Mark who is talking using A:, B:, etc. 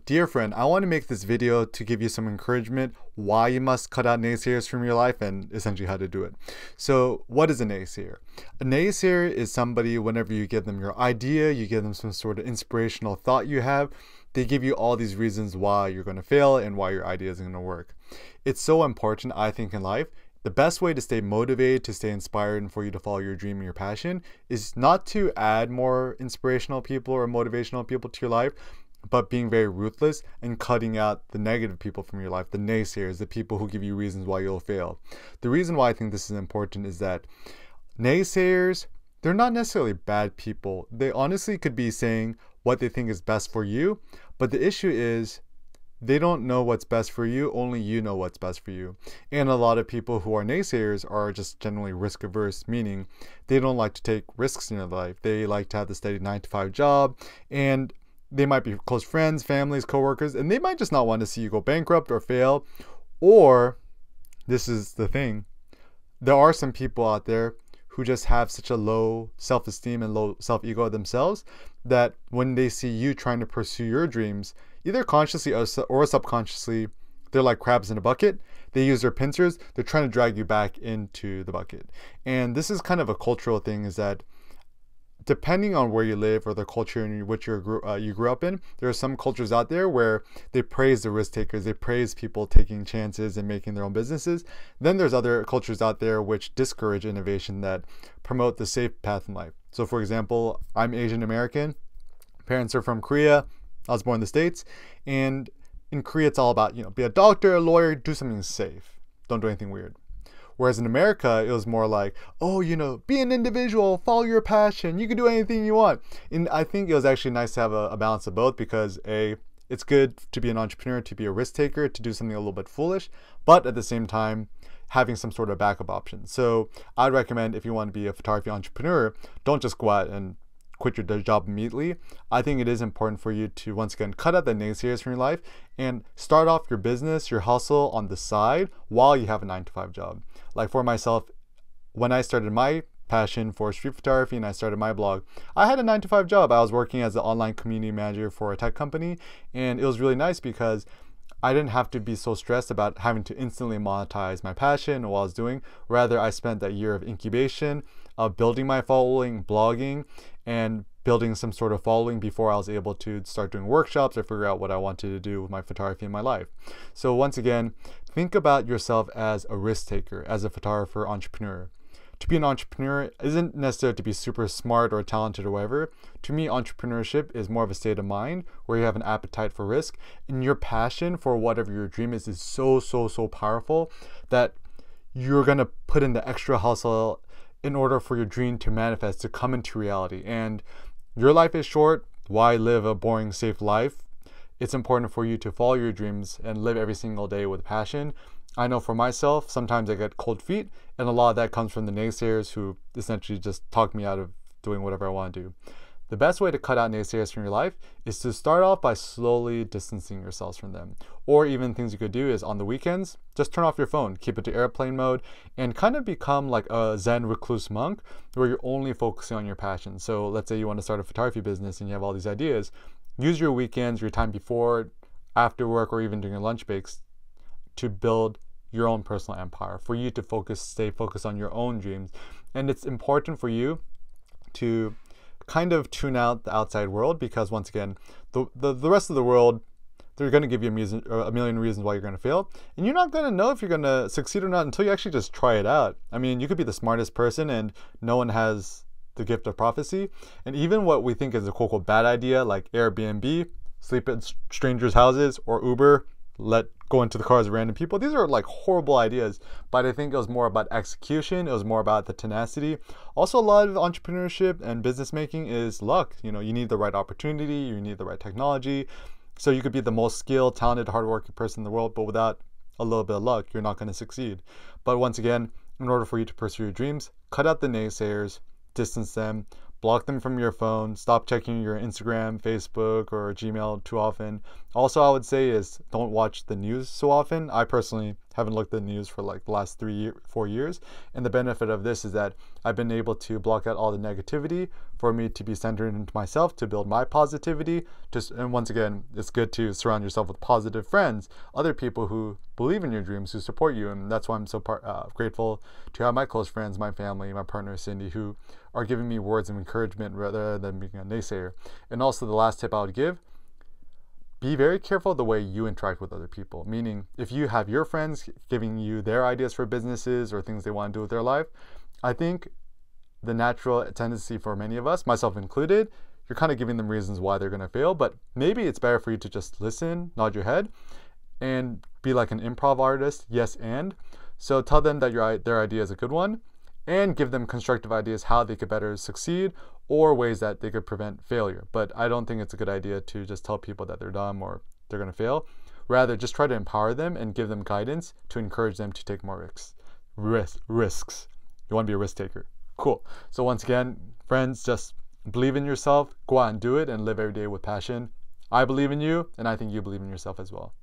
A: Dear friend, I want to make this video to give you some encouragement why you must cut out naysayers from your life and essentially how to do it. So what is a naysayer? A naysayer is somebody, whenever you give them your idea, you give them some sort of inspirational thought you have, they give you all these reasons why you're going to fail and why your idea isn't going to work. It's so important, I think, in life. The best way to stay motivated, to stay inspired, and for you to follow your dream and your passion is not to add more inspirational people or motivational people to your life, but being very ruthless and cutting out the negative people from your life, the naysayers, the people who give you reasons why you'll fail. The reason why I think this is important is that naysayers, they're not necessarily bad people. They honestly could be saying what they think is best for you, but the issue is they don't know what's best for you, only you know what's best for you. And a lot of people who are naysayers are just generally risk averse, meaning they don't like to take risks in their life. They like to have the steady 9-to-5 job, and they might be close friends, families, coworkers, and they might just not want to see you go bankrupt or fail. Or, this is the thing, there are some people out there who just have such a low self-esteem and low self-ego themselves that when they see you trying to pursue your dreams, either consciously or subconsciously, they're like crabs in a bucket. They use their pincers, they're trying to drag you back into the bucket. And this is kind of a cultural thing, is that depending on where you live or the culture in which you grew up in, there are some cultures out there where they praise the risk takers, they praise people taking chances and making their own businesses. Then there's other cultures out there which discourage innovation, that promote the safe path in life. So for example, I'm Asian American, parents are from Korea, I was born in the States, and in Korea it's all about, be a doctor, a lawyer, do something safe, don't do anything weird. Whereas in America, it was more like, oh, be an individual, follow your passion, you can do anything you want. And I think it was actually nice to have a balance of both, because it's good to be an entrepreneur, to be a risk taker, to do something a little bit foolish, but at the same time, having some sort of backup option. So I'd recommend, if you want to be a photography entrepreneur, don't just go out and quit your job immediately. I think it is important for you to, once again, cut out the naysayers from your life and start off your business, your hustle on the side while you have a 9-to-5 job. Like for myself, when I started my passion for street photography and I started my blog, I had a 9-to-5 job. I was working as an online community manager for a tech company, and it was really nice because I didn't have to be so stressed about having to instantly monetize my passion or what I was doing. Rather, I spent that year of incubation, of building my following, blogging, and building some sort of following before I was able to start doing workshops or figure out what I wanted to do with my photography in my life. So once again, think about yourself as a risk taker, as a photographer, entrepreneur. To be an entrepreneur isn't necessarily to be super smart or talented or whatever. To me, entrepreneurship is more of a state of mind where you have an appetite for risk, and your passion for whatever your dream is so powerful that you're gonna put in the extra hustle in order for your dream to manifest, to come into reality. And your life is short. Why live a boring, safe life? It's important for you to follow your dreams and live every single day with passion. I know for myself, sometimes I get cold feet, and a lot of that comes from the naysayers who essentially just talk me out of doing whatever I want to do. The best way to cut out naysayers from your life is to start off by slowly distancing yourselves from them. Or even things you could do is on the weekends, just turn off your phone, keep it to airplane mode, and kind of become like a Zen recluse monk where you're only focusing on your passion. So let's say you want to start a photography business and you have all these ideas. Use your weekends, your time before, after work, or even during your lunch breaks to build your own personal empire, for you to stay focused on your own dreams. And it's important for you to kind of tune out the outside world, because once again, the rest of the world, they're going to give you a million reasons why you're going to fail, and you're not going to know if you're going to succeed or not until you actually just try it out. I mean, you could be the smartest person and no one has the gift of prophecy, and even what we think is a quote-unquote bad idea, like Airbnb, sleep at strangers' houses, or Uber, go into the cars of random people. These are like horrible ideas, but I think it was more about execution. It was more about the tenacity. Also, a lot of entrepreneurship and business making is luck. You need the right opportunity, you need the right technology. So you could be the most skilled, talented, hardworking person in the world, but without a little bit of luck, you're not going to succeed. But once again, in order for you to pursue your dreams, cut out the naysayers, distance them, block them from your phone, stop checking your Instagram, Facebook, or Gmail too often. Also, I would say is don't watch the news so often. I personally Haven't looked at the news for like the last 4 years. And the benefit of this is that I've been able to block out all the negativity for me to be centered into myself, to build my positivity. And once again, it's good to surround yourself with positive friends, other people who believe in your dreams, who support you. And that's why I'm so grateful to have my close friends, my family, my partner, Cindy, who are giving me words of encouragement rather than being a naysayer. And also the last tip I would give, be very careful the way you interact with other people. Meaning, if you have your friends giving you their ideas for businesses or things they want to do with their life, I think the natural tendency for many of us, myself included, you're kind of giving them reasons why they're going to fail. But maybe it's better for you to just listen, nod your head, and be like an improv artist, yes and. So tell them that their idea is a good one, and give them constructive ideas how they could better succeed or ways that they could prevent failure. But I don't think it's a good idea to just tell people that they're dumb or they're going to fail. Rather, just try to empower them and give them guidance to encourage them to take more risks. You want to be a risk taker. Cool. So once again, friends, just believe in yourself, go out and do it, and live every day with passion. I believe in you, and I think you believe in yourself as well.